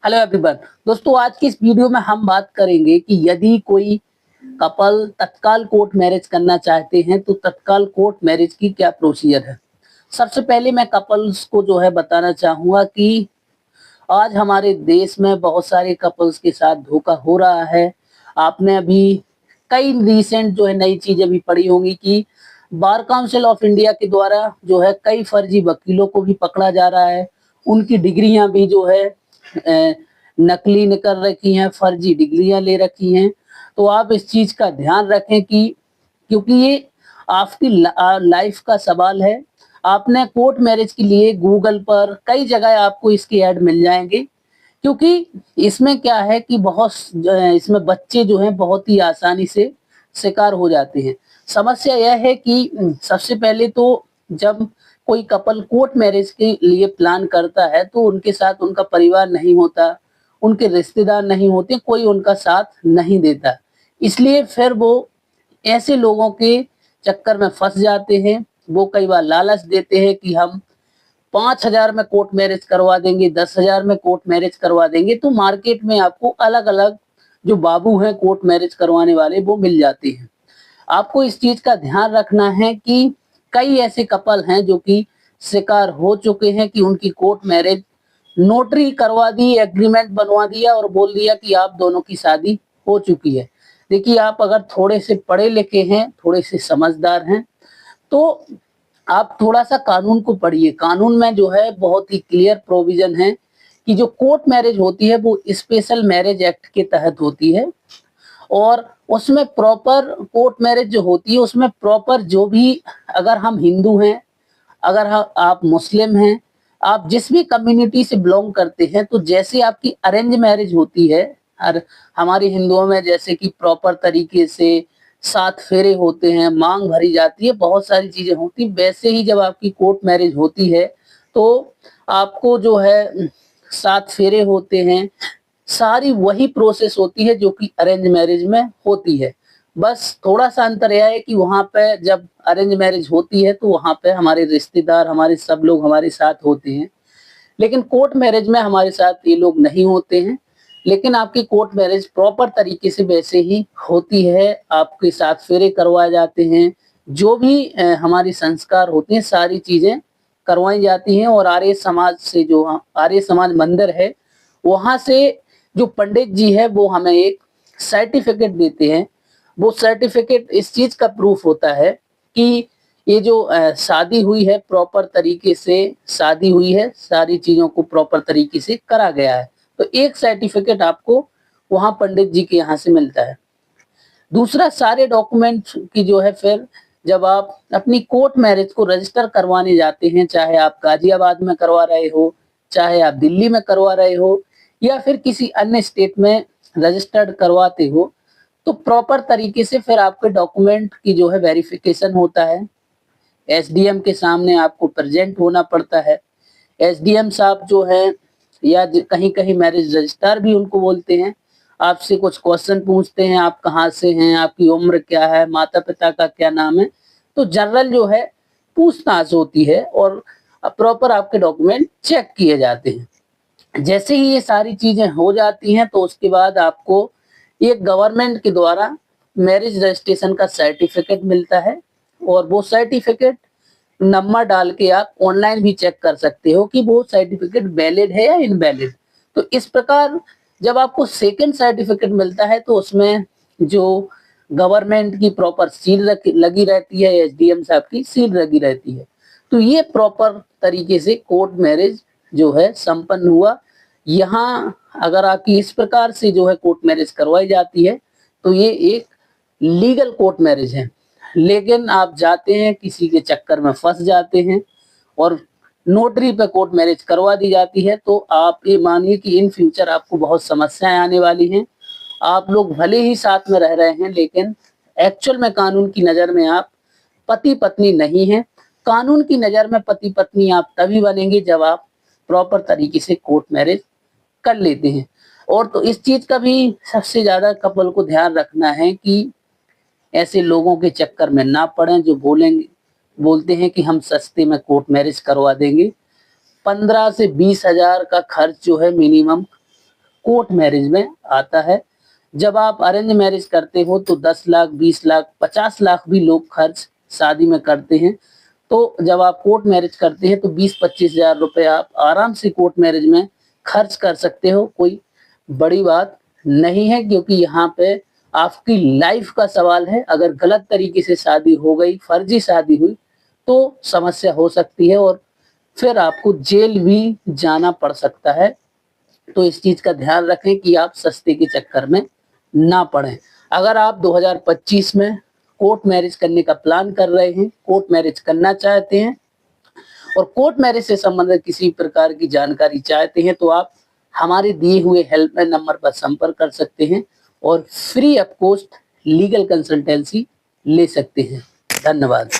Hello everyone. दोस्तों, आज की इस वीडियो में हम बात करेंगे कि यदि कोई कपल तत्काल कोर्ट मैरिज करना चाहते हैं तो तत्काल कोर्ट मैरिज की क्या प्रोसीजर है। सबसे पहले मैं कपल्स को जो है बताना चाहूँगा कि आज हमारे देश में बहुत सारे कपल्स के साथ धोखा हो रहा है। आपने अभी कई रिसेंट जो है नई चीज़ें भी पढ़ी होंगी कि बार काउंसिल ऑफ इंडिया के द्वारा जो है कई फर्जी वकीलों को भी पकड़ा जा रहा है। उनकी डिग्रियाँ भी जो है नकली निकल रखी हैं, फर्जी डिग्रियाँ ले रखी हैं। तो आप इस चीज़ का ध्यान रखें कि क्योंकि ये आपकी लाइफ का सवाल है। आपने कोर्ट मैरिज के लिए गूगल पर कई जगह आपको इसके ऐड मिल जाएँगे, क्योंकि इसमें क्या है कि इसमें बच्चे जो हैं बहुत ही आसानी से शिकार हो जाते हैं। समस्या यह है कि सबसे पहले तो जब कोई कपल कोर्ट मैरिज के लिए प्लान करता है तो उनके साथ उनका परिवार नहीं होता, उनके रिश्तेदार नहीं होते, कोई उनका साथ नहीं देता। इसलिए फिर वो ऐसे लोगों के चक्कर में फँस जाते हैं। वो कई बार लालच देते हैं कि हम 5,000 में कोर्ट मैरिज करवा देंगे, 10,000 में कोर्ट मैरिज करवा देंगे। तो मार्केट में आपको अलग-अलग जो बाबू हैं कोर्ट मैरिज करवाने वाले वो मिल जाते हैं। आपको इस चीज़ का ध्यान रखना है कि कई ऐसे कपल हैं जो कि शिकार हो चुके हैं कि उनकी कोर्ट मैरिज नोटरी करवा दी, एग्रीमेंट बनवा दिया और बोल दिया कि आप दोनों की शादी हो चुकी है। देखिए, आप अगर थोड़े से पढ़े लिखे हैं, थोड़े से समझदार हैं, तो आप थोड़ा-सा कानून को पढ़िए। कानून में जो है बहुत ही क्लियर प्रोविज़न है कि जो कोर्ट मैरिज होती है वो स्पेशल मैरिज एक्ट के तहत होती है और उसमें प्रॉपर कोर्ट मैरिज जो होती है उसमें प्रॉपर जो भी, अगर हम हिंदू हैं, अगर आप मुस्लिम हैं, आप जिस भी कम्युनिटी से बिलॉन्ग करते हैं, तो जैसे आपकी अरेंज मैरिज होती है, और हमारे हिंदुओं में जैसे कि प्रॉपर तरीके से 7 फेरे होते हैं, मांग भरी जाती है, बहुत सारी चीज़ें होती हैं, वैसे ही जब आपकी कोर्ट मैरिज होती है, तो आपको जो है 7 फेरे होते हैं, सारी वही प्रोसेस होती है जो कि अरेंज मैरिज में होती है। बस थोड़ा-सा अंतर यह है कि वहाँ पे जब अरेंज मैरिज होती है तो वहाँ पे हमारे रिश्तेदार, हमारे सब लोग हमारे साथ होते हैं। लेकिन कोर्ट मैरिज में हमारे साथ ये लोग नहीं होते हैं। लेकिन आपकी कोर्ट मैरिज प्रॉपर तरीके से वैसे ही होती है, आपके साथ फेरे करवाए जाते हैं, जो भी हमारे संस्कार होते हैं, सारी चीज़ें करवाई जाती हैं और आर्य समाज से जो आर्य समाज मंदिर है, वहाँ से जो पंडित जी है वो हमें एक सर्टिफिकेट देते हैं। वो सर्टिफिकेट इस चीज़ का प्रूफ होता है कि ये जो शादी हुई है प्रॉपर तरीके से शादी हुई है, सारी चीज़ों को प्रॉपर तरीके से करा गया है। तो एक सर्टिफिकेट आपको वहाँ पंडित जी के यहाँ से मिलता है। दूसरा, सारे डॉक्यूमेंट्स की जो है फिर जब आप अपनी कोर्ट मैरिज को रजिस्टर करवाने जाते हैं, चाहे आप गाज़ियाबाद में करवा रहे हो, चाहे आप दिल्ली में करवा रहे हो या फिर किसी अन्य स्टेट में रजिस्टर्ड करवाते हो, तो प्रॉपर तरीके से फिर आपके डॉक्यूमेंट की जो है वेरिफिकेशन होता है। एसडीएम के सामने आपको प्रेजेंट होना पड़ता है। एसडीएम साहब जो हैं या कहीं-कहीं मैरिज रजिस्ट्रार भी उनको बोलते हैं, आपसे कुछ क्वेश्चन पूछते हैं, आप कहाँ से हैं, आपकी उम्र क्या है, माता-पिता का क्या नाम है। तो जनरल जो है पूछताछ होती है और प्रॉपर आपके डॉक्यूमेंट चेक किए जाते हैं। जैसे ही ये सारी चीज़ें हो जाती हैं तो उसके बाद आपको एक गवर्नमेंट के द्वारा मैरिज रजिस्ट्रेशन का सर्टिफिकेट मिलता है और वो सर्टिफिकेट नंबर डाल के आप ऑनलाइन भी चेक कर सकते हो कि वो सर्टिफिकेट वैलिड है या इनवैलिड। तो इस प्रकार जब आपको सेकंड सर्टिफिकेट मिलता है तो उसमें जो गवर्नमेंट की प्रॉपर सील लगी रहती है, एसडीएम साहब की सील लगी रहती है। तो ये प्रॉपर तरीके से कोर्ट मैरिज जो है संपन्न हुआ। यहाँ अगर आपकी इस प्रकार से जो है कोर्ट मैरिज करवाई जाती है तो ये एक लीगल कोर्ट मैरिज है। लेकिन आप जाते हैं, किसी के चक्कर में फँस जाते हैं और नोटरी पे कोर्ट मैरिज करवा दी जाती है, तो आप ये मानिए कि इन फ्यूचर आपको बहुत समस्याएँ आने वाली हैं। आप लोग भले ही साथ में रह रहे हैं, लेकिन एक्चुअल में कानून की नज़र में आप पति-पत्नी नहीं हैं। कानून की नज़र में पति-पत्नी आप तभी बनेंगे जब आप प्रॉपर तरीके से कोर्ट मैरिज कर लेते हैं। और तो इस चीज़ का भी सबसे ज़्यादा कपल को ध्यान रखना है कि ऐसे लोगों के चक्कर में ना पड़ें जो बोलते हैं कि हम सस्ते में कोर्ट मैरिज करवा देंगे। 15 से 20 हज़ार का खर्च जो है मिनिमम कोर्ट मैरिज में आता है। जब आप अरेंज मैरिज करते हो तो 10 लाख, 20 लाख, 50 लाख भी लोग खर्च शादी में करते हैं। तो जब आप कोर्ट मैरिज करते हैं तो 20-25 हजार रुपए आप आराम से कोर्ट मैरिज में खर्च कर सकते हो। कोई बड़ी बात नहीं है, क्योंकि यहाँ पे आपकी लाइफ का सवाल है। अगर गलत तरीके से शादी हो गई, फर्जी शादी हुई, तो समस्या हो सकती है और फिर आपको जेल भी जाना पड़ सकता है। तो इस चीज का ध्यान रखें कि आप सस्ते के चक्कर में ना पड़ें। अगर आप 2025 में कोर्ट मैरिज करने का प्लान कर रहे हैं, कोर्ट मैरिज करना चाहते हैं और कोर्ट मैरिज से संबंधित किसी प्रकार की जानकारी चाहते हैं, तो आप हमारे दिए हुए हेल्पलाइन नंबर पर संपर्क कर सकते हैं और free of cost legal consultancy ले सकते हैं। धन्यवाद।